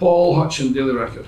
Paul Hutchin, Daily Record.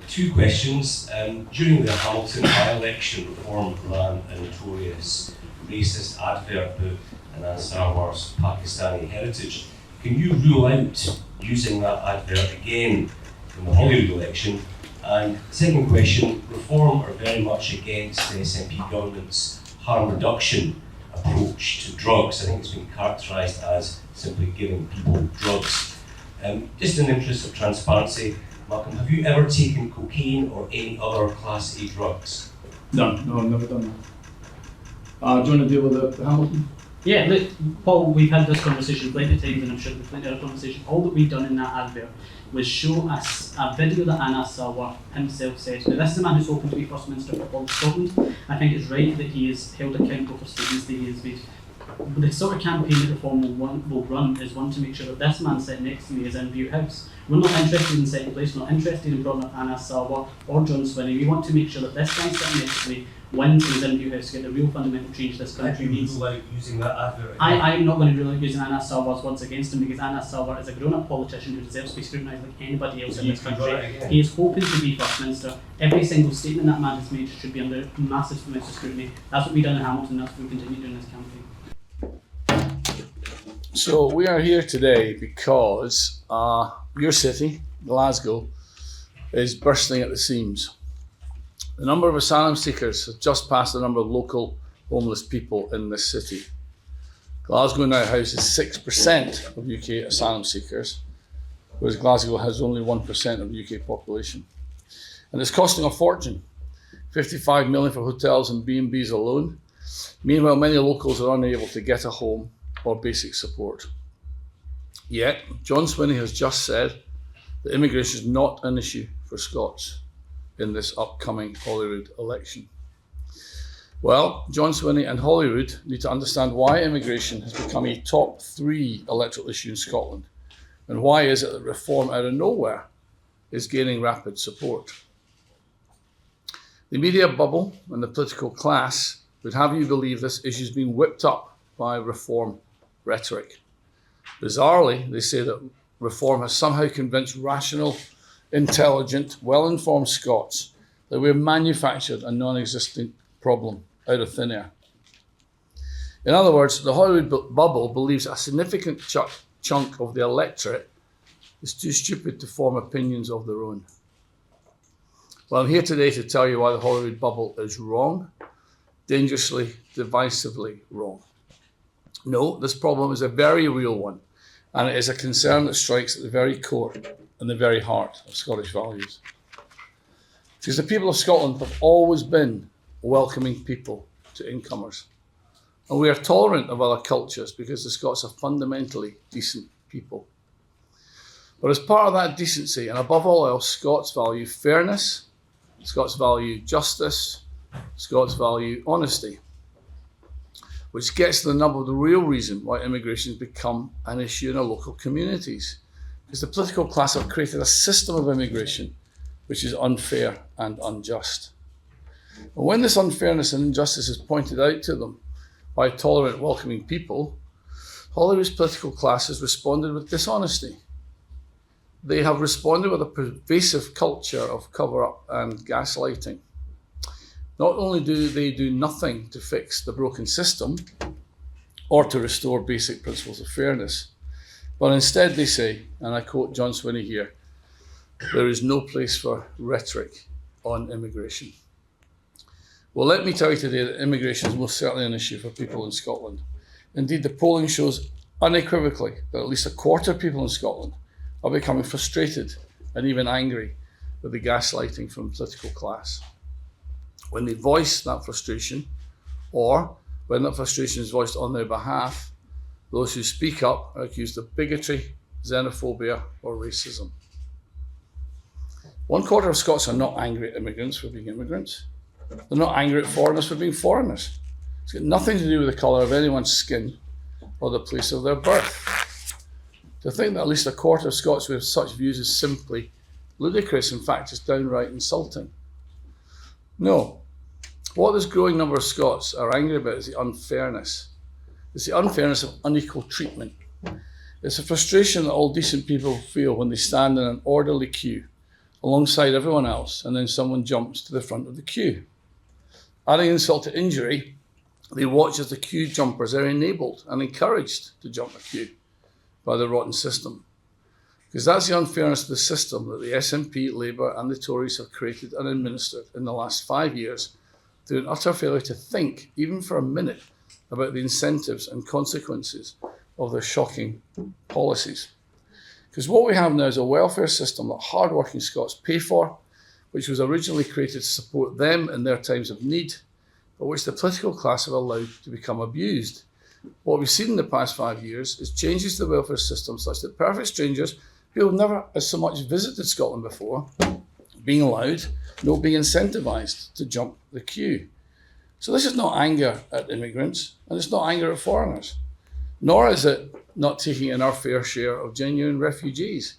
Two questions. During the Hamilton by-election, Reform ran a notorious racist advert about Anas Sarwar's Pakistani heritage. Can you rule out using that advert again in the Holyrood election? And second question, Reform are very much against the SNP government's harm reduction approach to drugs. I think it's been characterised as simply giving people drugs. Just in the interest of transparency, Malcolm, have you ever taken cocaine or any other Class A drugs? No, I've never done that. Do you want to deal with the Hamilton? Yeah, look, Paul, we've had this conversation plenty of times, and I'm sure we've plenty of conversation. All that we've done in that advert was show us a video that Anas Sarwar himself said. Now, this is a man who's hoping to be First Minister for all of Scotland. I think it's right that he is held accountable for statements that he has made. The sort of campaign that Reform will run is one to make sure that this man sitting next to me is in View House. We're not interested in second place, we're not interested in bringing up Anas Sarwar or John Swinney. We want to make sure that this guy sitting next to me wins and is in View House to get the real fundamental change this country needs. Using that advert? I'm not going to rule out using Anas Sarwar's words against him, because Anas Sarwar is a grown-up politician who deserves to be scrutinised like anybody else in this country. He is hoping to be First Minister. Every single statement that man has made should be under massive amounts of scrutiny. That's what we've done in Hamilton, that's what we continue doing in this campaign. So we are here today because your city, Glasgow, is bursting at the seams. The number of asylum seekers has just passed the number of local homeless people in this city. Glasgow now houses 6% of UK asylum seekers, whereas Glasgow has only 1% of the UK population. And it's costing a fortune, 55 million for hotels and B&Bs alone. Meanwhile, many locals are unable to get a home or basic support. Yet, John Swinney has just said that immigration is not an issue for Scots in this upcoming Holyrood election. Well, John Swinney and Holyrood need to understand why immigration has become a top 3 electoral issue in Scotland, and why is it that Reform out of nowhere is gaining rapid support. The media bubble and the political class would have you believe this issue is being whipped up by Reform rhetoric. Bizarrely, they say that Reform has somehow convinced rational, intelligent, well-informed Scots that we have manufactured a non-existent problem out of thin air. In other words, the Holyrood bubble believes a significant chunk of the electorate is too stupid to form opinions of their own. Well, I'm here today to tell you why the Holyrood bubble is wrong, dangerously, divisively wrong. No, this problem is a very real one, and it is a concern that strikes at the very core and the very heart of Scottish values. Because the people of Scotland have always been welcoming people to incomers. And we are tolerant of other cultures because the Scots are fundamentally decent people. But as part of that decency, and above all else, Scots value fairness, Scots value justice, Scots value honesty, which gets to the nub of the real reason why immigration has become an issue in our local communities. Because the political class have created a system of immigration which is unfair and unjust. And when this unfairness and injustice is pointed out to them by tolerant, welcoming people, Holyrood's political class has responded with dishonesty. They have responded with a pervasive culture of cover-up and gaslighting. Not only do they do nothing to fix the broken system or to restore basic principles of fairness, but instead they say, and I quote John Swinney here, there is no place for rhetoric on immigration. Well, let me tell you today that immigration is most certainly an issue for people in Scotland. Indeed, the polling shows unequivocally that at least a quarter of people in Scotland are becoming frustrated and even angry with the gaslighting from the political class. When they voice that frustration, or when that frustration is voiced on their behalf, those who speak up are accused of bigotry, xenophobia, or racism. 1/4 of Scots are not angry at immigrants for being immigrants. They're not angry at foreigners for being foreigners. It's got nothing to do with the colour of anyone's skin or the place of their birth. To think that at least 1/4 of Scots who have such views is simply ludicrous. In fact, it's downright insulting. No. What this growing number of Scots are angry about is the unfairness. It's the unfairness of unequal treatment. It's a frustration that all decent people feel when they stand in an orderly queue alongside everyone else and then someone jumps to the front of the queue. Adding insult to injury, they watch as the queue jumpers are enabled and encouraged to jump the queue by the rotten system. Because that's the unfairness of the system that the SNP, Labour and the Tories have created and administered in the last 5 years through an utter failure to think, even for a minute, about the incentives and consequences of their shocking policies. Because what we have now is a welfare system that hard-working Scots pay for, which was originally created to support them in their times of need, but which the political class have allowed to become abused. What we've seen in the past 5 years is changes to the welfare system such that perfect strangers who have never as so much visited Scotland before, being allowed, not being incentivised to jump the queue. So this is not anger at immigrants, and it's not anger at foreigners, nor is it not taking in our fair share of genuine refugees.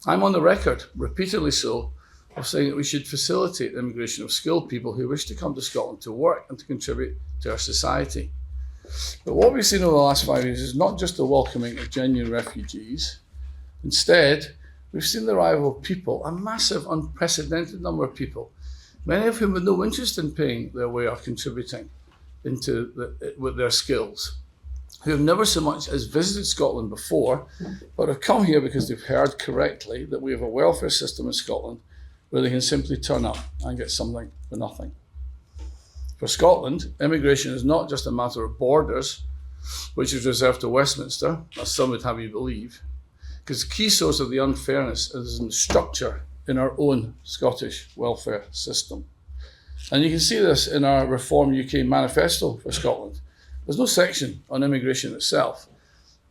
I'm on the record, repeatedly so, of saying that we should facilitate the immigration of skilled people who wish to come to Scotland to work and to contribute to our society. But what we've seen over the last 5 years is not just the welcoming of genuine refugees. Instead, we've seen the arrival of people, a massive, unprecedented number of people, many of whom have no interest in paying their way or contributing with their skills, who have never so much as visited Scotland before, but have come here because they've heard correctly that we have a welfare system in Scotland where they can simply turn up and get something for nothing. For Scotland, immigration is not just a matter of borders, which is reserved to Westminster, as some would have you believe, because the key source of the unfairness is in the structure in our own Scottish welfare system. And you can see this in our Reform UK manifesto for Scotland. There's no section on immigration itself,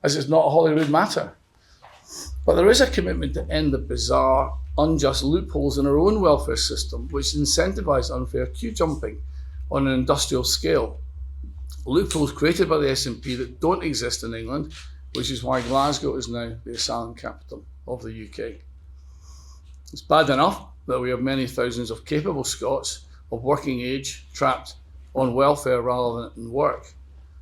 as it's not a Holyrood matter. But there is a commitment to end the bizarre, unjust loopholes in our own welfare system, which incentivise unfair queue jumping on an industrial scale. Loopholes created by the SNP that don't exist in England, which is why Glasgow is now the asylum capital of the UK. It's bad enough that we have many thousands of capable Scots of working age trapped on welfare rather than in work.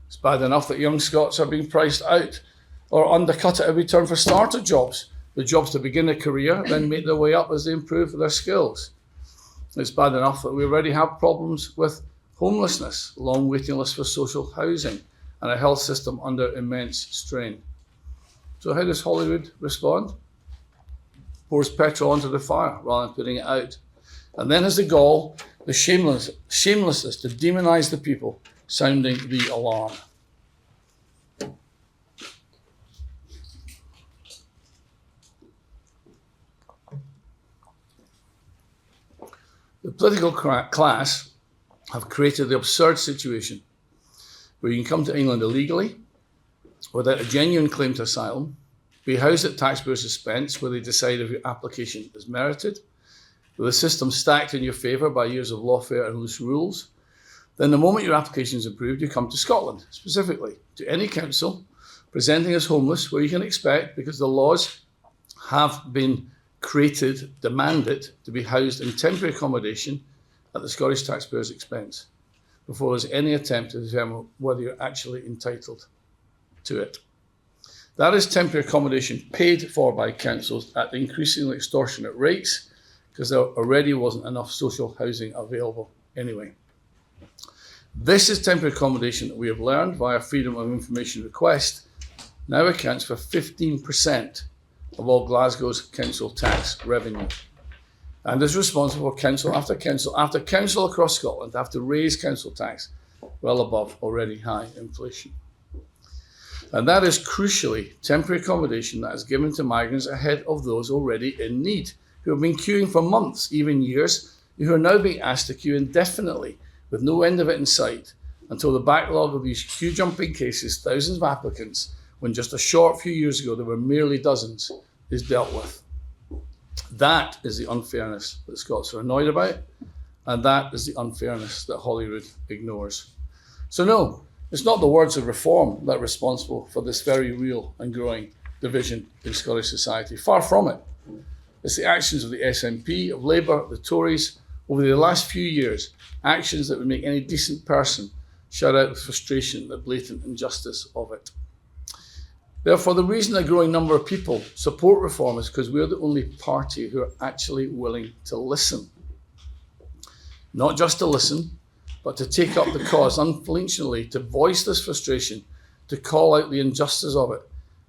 It's bad enough that young Scots are being priced out or undercut at every turn for starter jobs, the jobs to begin a career, then make their way up as they improve their skills. It's bad enough that we already have problems with homelessness, long waiting lists for social housing, and a health system under immense strain. So how does Holyrood respond? Pours petrol onto the fire rather than putting it out. And then has the gall, the shamelessness to demonise the people, sounding the alarm. The political class have created the absurd situation where you can come to England illegally, without a genuine claim to asylum, be housed at taxpayers' expense where they decide if your application is merited, with a system stacked in your favour by years of lawfare and loose rules. Then the moment your application is approved, you come to Scotland, specifically to any council presenting as homeless, where you can expect, because the laws have been created, demand it to be housed in temporary accommodation at the Scottish taxpayers' expense, before there's any attempt to determine whether you're actually entitled to it. That is temporary accommodation paid for by councils at increasingly extortionate rates, because there already wasn't enough social housing available anyway. This is temporary accommodation that we have learned via Freedom of Information request now accounts for 15% of all Glasgow's council tax revenue, and is responsible for council after council after council across Scotland to have to raise council tax well above already high inflation. And that is crucially temporary accommodation that is given to migrants ahead of those already in need, who have been queuing for months, even years, who are now being asked to queue indefinitely with no end of it in sight, until the backlog of these queue jumping cases, thousands of applicants, when just a short few years ago there were merely dozens, is dealt with. That is the unfairness that Scots are annoyed about, and that is the unfairness that Holyrood ignores. So no, it's not the words of reform that are responsible for this very real and growing division in Scottish society. Far from it. It's the actions of the SNP, of Labour, the Tories, over the last few years, actions that would make any decent person shout out with frustration at the blatant injustice of it. Therefore, the reason a growing number of people support reform is because we're the only party who are actually willing to listen. Not just to listen, but to take up the cause unflinchingly, to voice this frustration, to call out the injustice of it,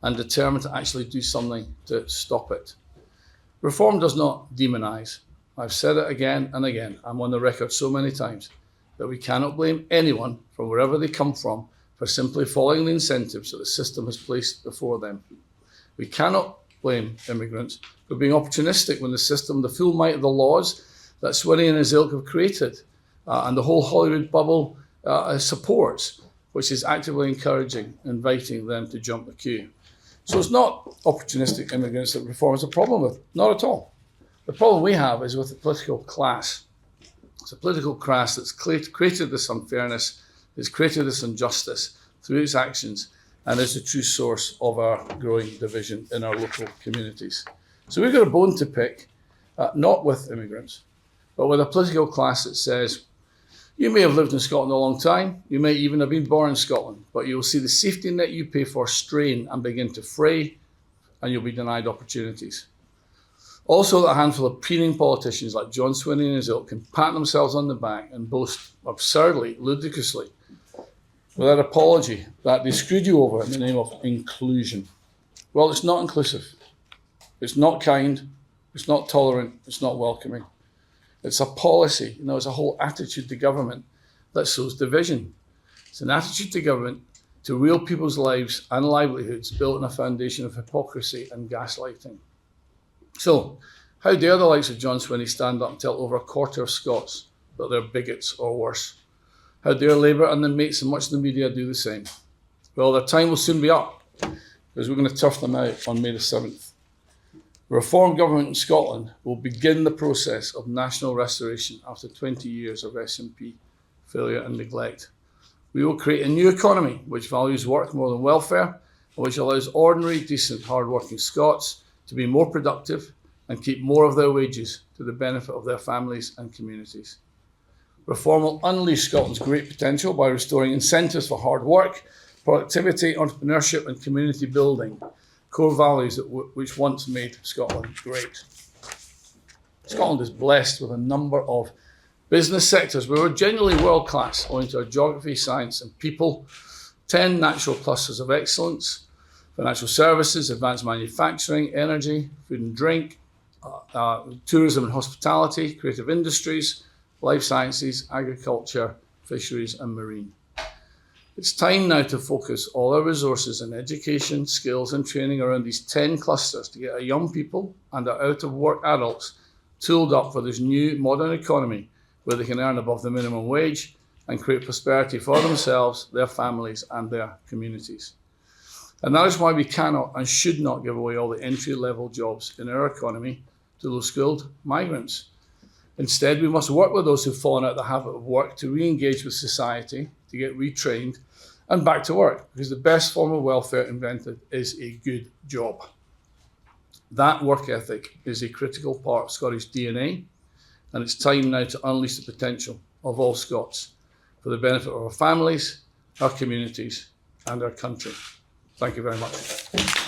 and determined to actually do something to stop it. Reform does not demonise. I've said it again and again. I'm on the record so many times that we cannot blame anyone from wherever they come from for simply following the incentives that the system has placed before them. We cannot blame immigrants for being opportunistic when the system, the full might of the laws that Swinney and his ilk have created, and the whole Holyrood bubble supports, which is actively encouraging, inviting them to jump the queue. So it's not opportunistic immigrants that reform is a problem with, not at all. The problem we have is with the political class. It's a political class that's created this unfairness, has created this injustice through its actions, and is the true source of our growing division in our local communities. So we've got a bone to pick, not with immigrants, but with a political class that says, you may have lived in Scotland a long time, you may even have been born in Scotland, but you'll see the safety net you pay for strain and begin to fray, and you'll be denied opportunities. Also, a handful of preening politicians like John Swinney and his ilk can pat themselves on the back and boast absurdly, ludicrously, without apology, that they screwed you over in the name of inclusion. Well, it's not inclusive. It's not kind. It's not tolerant. It's not welcoming. It's a policy, it's a whole attitude to government that sows division. It's an attitude to government to real people's lives and livelihoods built on a foundation of hypocrisy and gaslighting. So, how dare the likes of John Swinney stand up and tell over a quarter of Scots that they're bigots or worse? How dare Labour and their mates and much of the media do the same? Well, their time will soon be up, because we're going to turf them out on May the 7th. The Reform government in Scotland will begin the process of national restoration after 20 years of SNP failure and neglect. We will create a new economy which values work more than welfare, and which allows ordinary, decent, hard-working Scots to be more productive and keep more of their wages to the benefit of their families and communities. Reform will unleash Scotland's great potential by restoring incentives for hard work, productivity, entrepreneurship and community building, core values which once made Scotland great. Scotland is blessed with a number of business sectors where we're genuinely world class owing to our geography, science and people, 10 natural clusters of excellence, financial services, advanced manufacturing, energy, food and drink, tourism and hospitality, creative industries, life sciences, agriculture, fisheries and marine. It's time now to focus all our resources in education, skills and training around these 10 clusters to get our young people and our out-of-work adults tooled up for this new modern economy where they can earn above the minimum wage and create prosperity for themselves, their families and their communities. And that is why we cannot and should not give away all the entry-level jobs in our economy to low-skilled migrants. Instead, we must work with those who've fallen out of the habit of work to re-engage with society, to get retrained and back to work, because the best form of welfare invented is a good job. That work ethic is a critical part of Scottish DNA, and it's time now to unleash the potential of all Scots for the benefit of our families, our communities and our country. Thank you very much.